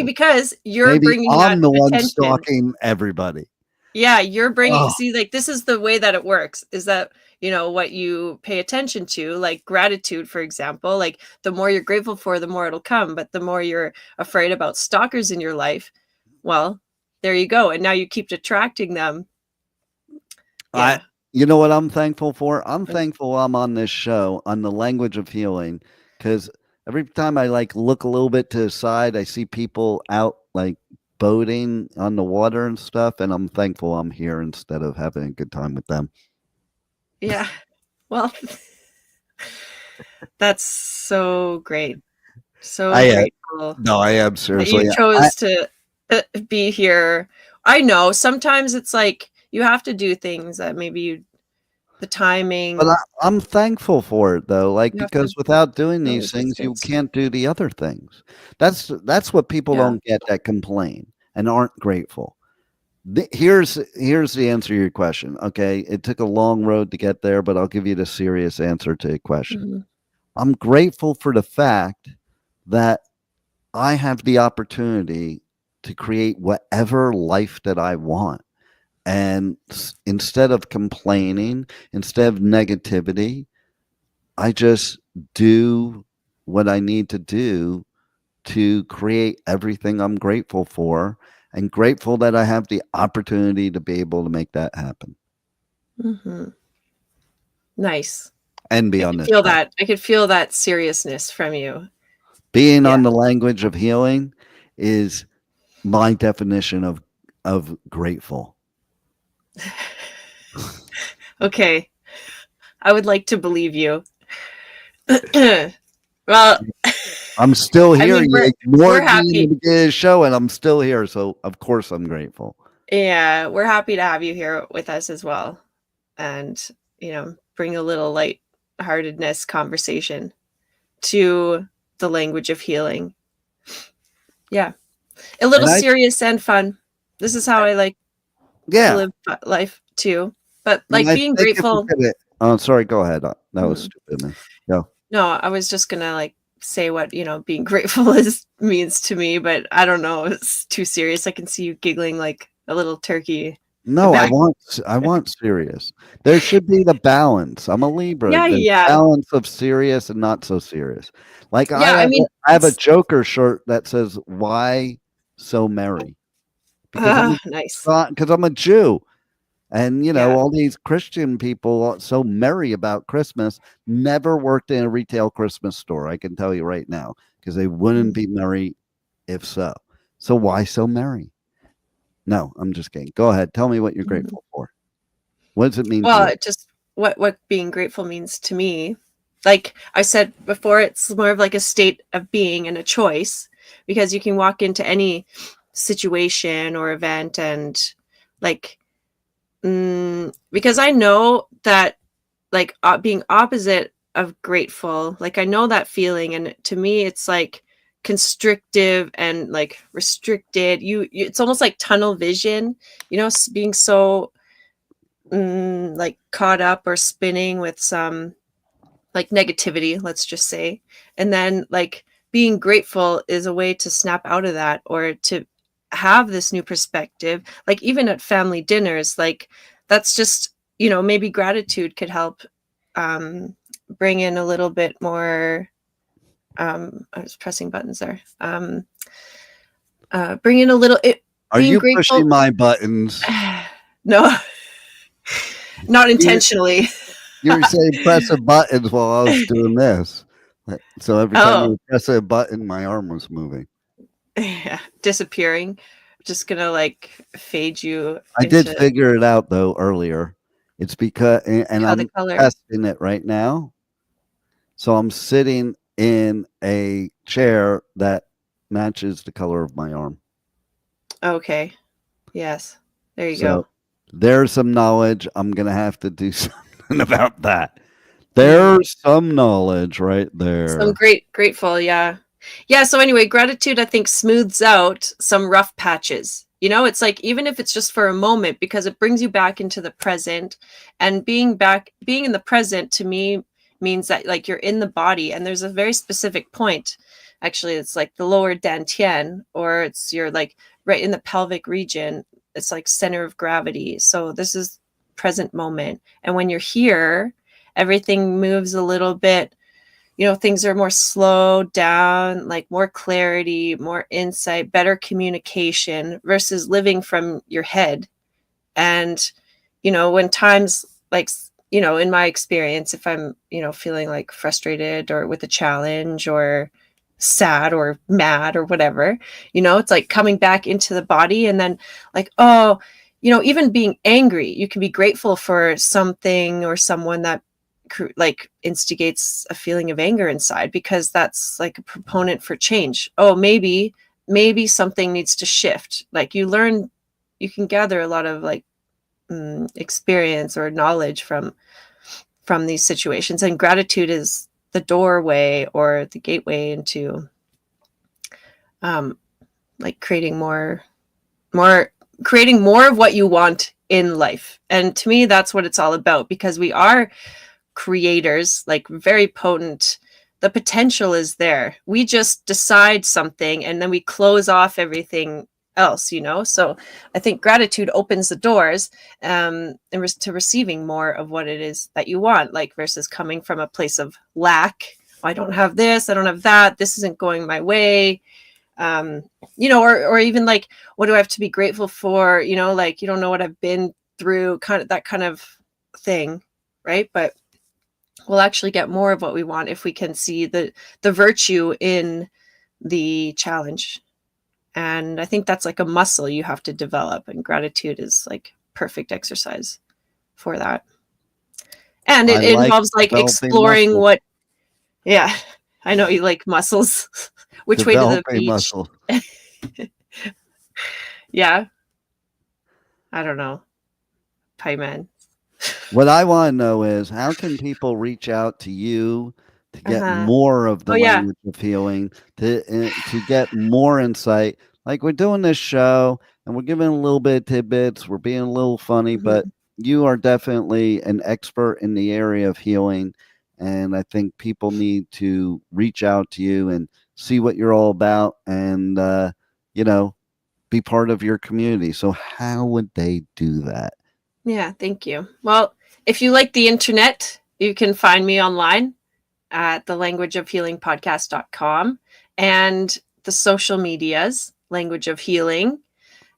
Speaker 3: because you're bringing
Speaker 2: I'm the one
Speaker 3: attention.
Speaker 2: stalking everybody.
Speaker 3: Yeah, you're bringing. See, like this is the way that it works. Is that what you pay attention to, like gratitude, for example. Like the more you're grateful for, the more it'll come. But the more you're afraid about stalkers in your life, well, there you go. And now you keep attracting them.
Speaker 2: Yeah. You know what I'm thankful for? I'm thankful I'm on this show on the language of healing, because every time I like look a little bit to the side, I see people out like boating on the water and stuff, and I'm thankful I'm here instead of having a good time with them.
Speaker 3: Yeah. Well, that's so great. So grateful.
Speaker 2: No, I am seriously.
Speaker 3: You chose to be here. I know sometimes it's like you have to do things that maybe the timing.
Speaker 2: But I'm thankful for it though, like because without doing these things, you can't do the other things. That's what people don't get that complain and aren't grateful. Here's the answer to your question. Okay, it took a long road to get there, but I'll give you the serious answer to the question. Mm-hmm. I'm grateful for the fact that I have the opportunity to create whatever life that I want. And instead of complaining, instead of negativity, I just do what I need to do to create everything I'm grateful for, and grateful that I have the opportunity to be able to make that happen.
Speaker 3: Mm-hmm. Nice.
Speaker 2: And be on this.
Speaker 3: I could feel that seriousness from you.
Speaker 2: Being on the language of healing is my definition of grateful.
Speaker 3: Okay. I would like to believe you. Well,
Speaker 2: I'm still here. You ignored
Speaker 3: me
Speaker 2: in the beginning of the show, and I'm still here. So of course I'm grateful.
Speaker 3: Yeah, we're happy to have you here with us as well. And, bring a little lightheartedness conversation to the language of healing. Yeah. A little serious and fun. This is how I like to live life too. But like being grateful.
Speaker 2: Oh, sorry. Go ahead. That was stupid. Go.
Speaker 3: No, I was just gonna say what being grateful means to me, but I don't know. It's too serious. I can see you giggling like a little turkey.
Speaker 2: No, I want serious. There should be the balance. I'm a Libra.
Speaker 3: Yeah.
Speaker 2: Balance of serious and not so serious. Like I have a Joker shirt that says "Why so merry?"
Speaker 3: Nice.
Speaker 2: Because I'm a Jew. And, all these Christian people so merry about Christmas never worked in a retail Christmas store. I can tell you right now, because they wouldn't be merry if so. So why so merry? No, I'm just kidding. Go ahead. Tell me what you're grateful for. What does it mean?
Speaker 3: Well, just what being grateful means to me. Like I said before, it's more of like a state of being and a choice, because you can walk into any situation or event and because I know that being opposite of grateful, I know that feeling, and to me it's like constrictive and restricted. It's almost like tunnel vision, being so caught up or spinning with some negativity, let's just say. And then being grateful is a way to snap out of that, or to have this new perspective. Even at family dinners, that's just maybe gratitude could help bring in a little bit more. I was pressing buttons there. Bring in a little.
Speaker 2: Are you pushing my buttons?
Speaker 3: No, not intentionally.
Speaker 2: You were saying pressing buttons while I was doing this. So every time
Speaker 3: Oh.
Speaker 2: you press a button, my arm was moving.
Speaker 3: Yeah, disappearing. Just gonna like fade you
Speaker 2: I did
Speaker 3: into
Speaker 2: figure it out though earlier. It's because, and
Speaker 3: how the
Speaker 2: I'm
Speaker 3: color.
Speaker 2: testing it right now. So I'm sitting in a chair that matches the color of my arm.
Speaker 3: Okay. Yes. There you go.
Speaker 2: So there's some knowledge. I'm going to have to do something about that.
Speaker 3: Mhm.
Speaker 2: There's some knowledge right
Speaker 3: Some
Speaker 2: there.
Speaker 3: grateful, yeah. Yeah, so anyway, gratitude I think smooths out some rough patches. You know, it's like even if it's just for a moment because it brings you back into the present, and being in the present to me means that like you're in the body, and there's a very specific point. Actually, it's like the lower dantian, or it's you're like right in the pelvic region. It's like center of gravity. So this is present moment. And when you're here, everything moves a little bit, you know, things are more slowed down, like more clarity, more insight, better communication versus living from your head. And, you know, when times like, you know, in my experience, if I'm, you know, feeling like frustrated or with a challenge or sad or mad or whatever, you know, it's like coming back into the body and then like, oh, you know, even being angry, you can be grateful for something or someone that like instigates a feeling of anger inside because that's like a proponent for change. Oh, maybe something needs to shift. Like you learn, you can gather a lot of like experience or knowledge from these situations, and gratitude is the doorway or the gateway into like creating more of what you want in life. And to me that's what it's all about, because we are creators, like very potent. The potential is there. We just decide something and then we close off everything else, you know? So I think gratitude opens the doors to receiving more of what it is that you want, like versus coming from a place of lack. I don't have this, I don't have that, this isn't going my way. You know, or even like, what do I have to be grateful for? You know, like you don't know what I've been through, kind of that kind of thing, right? But we'll actually get more of what we want if we can see the virtue in the challenge. And I think that's like a muscle you have to develop, and gratitude is like perfect exercise for that. And
Speaker 2: I
Speaker 3: it
Speaker 2: like
Speaker 3: involves like
Speaker 2: developing
Speaker 3: exploring
Speaker 2: muscle.
Speaker 3: what, yeah, I know you like muscles. Which way to the
Speaker 2: Developing
Speaker 3: beach?
Speaker 2: muscle.
Speaker 3: Yeah, I don't know. Pie man.
Speaker 2: What I want to know is how can people reach out to you to get
Speaker 3: Uh-huh.
Speaker 2: more of the
Speaker 3: Oh yeah.
Speaker 2: language of healing, to get more insight? Like we're doing this show and we're giving a little bit of tidbits, we're being a little funny, but
Speaker 3: Mhm.
Speaker 2: you are definitely an expert in the area of healing, and I think people need to reach out to you and see what you're all about, and you know, be part of your community. So how would they do that?
Speaker 3: Yeah, thank you. Well, if you like the internet, you can find me online at thelanguageofhealingpodcast.com, and the social medias, Language of Healing.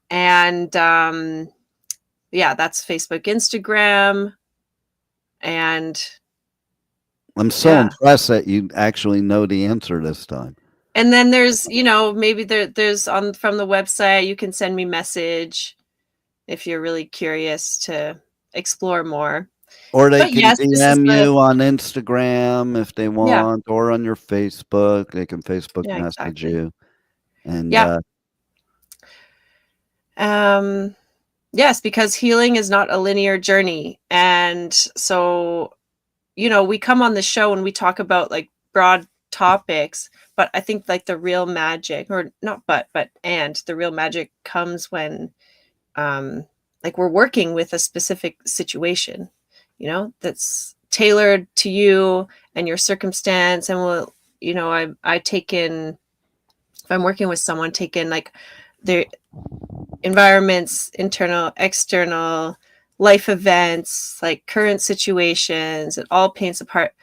Speaker 3: And yeah, that's Facebook, Instagram. And
Speaker 2: I'm so
Speaker 3: yeah.
Speaker 2: impressed that you actually know the answer this time.
Speaker 3: And then there's, you know, maybe there's on from the website, you can send me message if you're really curious to explore more.
Speaker 2: Or they
Speaker 3: But
Speaker 2: can
Speaker 3: yes, this is
Speaker 2: DM
Speaker 3: the
Speaker 2: you on Instagram if they
Speaker 3: yeah,
Speaker 2: want, or on your Facebook. They can Facebook
Speaker 3: yeah,
Speaker 2: message
Speaker 3: exactly.
Speaker 2: you. And
Speaker 3: Yeah. Yes, because healing is not a linear journey. And so, you know, we come on the show and we talk about like broad topics, but I think like the real magic, or not and the real magic comes when like we're working with a specific situation, you know, that's tailored to you and your circumstance. And we'll, you know, I take in, if I'm working with someone, take in like their environments, internal, external, life events, like current situations. It all paints apart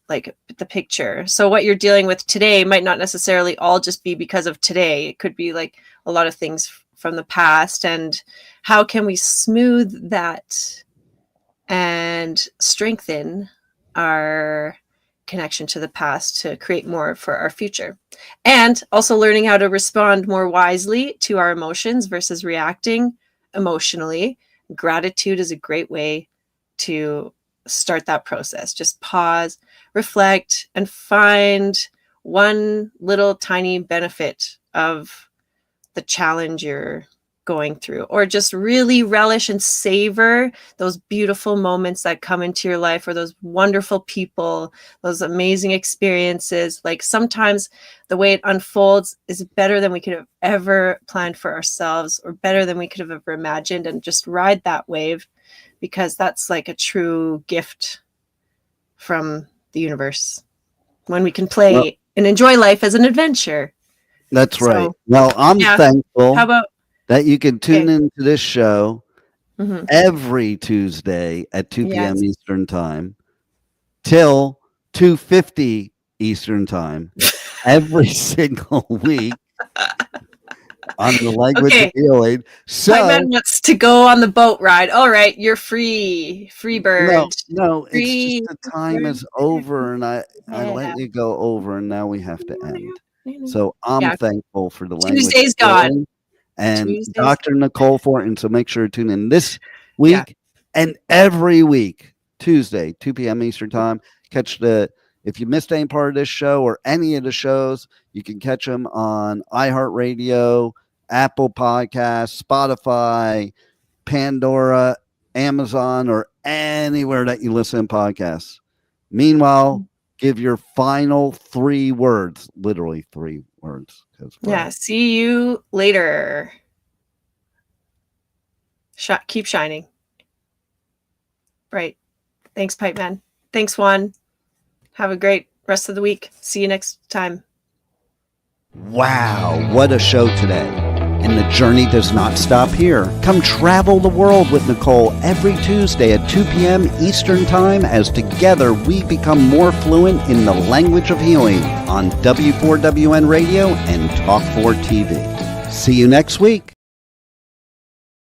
Speaker 3: like the picture. So what you're dealing with today might not necessarily all just be because of today. It could be like a lot of things from the past, and how can we smooth that and strengthen our connection to the past to create more for our future. And also learning how to respond more wisely to our emotions versus reacting emotionally. Gratitude is a great way to start that process. Just pause, reflect, and find one little tiny benefit of the challenge you're going through, or just really relish and savor those beautiful moments that come into your life, or those wonderful people, those amazing experiences. Like sometimes the way it unfolds is better than we could have ever planned for ourselves, or better than we could have ever imagined, and just ride that wave, because that's like a true gift from the universe when we can play and enjoy life as an adventure.
Speaker 2: That's right. Well, I'm thankful that you can tune into this show every Tuesday at 2 p.m. Eastern Time till 2:50 Eastern Time every single week on the Language of Healing. So
Speaker 3: my man wants to go on the boat ride. All right, you're free bird.
Speaker 2: No, it's just the time is over, and I let you go over, and now we have to end. So I'm thankful for the Language
Speaker 3: Tuesday's gone.
Speaker 2: And Dr. Nicole Fortin. So make sure to tune in this week and every week, Tuesday, 2 p.m. Eastern Time. If you missed any part of this show or any of the shows, you can catch them on iHeartRadio, Apple Podcasts, Spotify, Pandora, Amazon, or anywhere that you listen to podcasts. Meanwhile, give your final 3 words, literally 3 words.
Speaker 3: See you later. Keep shining. Right. Thanks, Pipe Man. Thanks, Juan. Have a great rest of the week. See you next time.
Speaker 2: Wow, what a show today. And the journey does not stop here. Come travel the world with Nicole every Tuesday at 2 p.m. Eastern Time, as together we become more fluent in the language of healing on W4WN Radio and Talk4 TV. See you next week.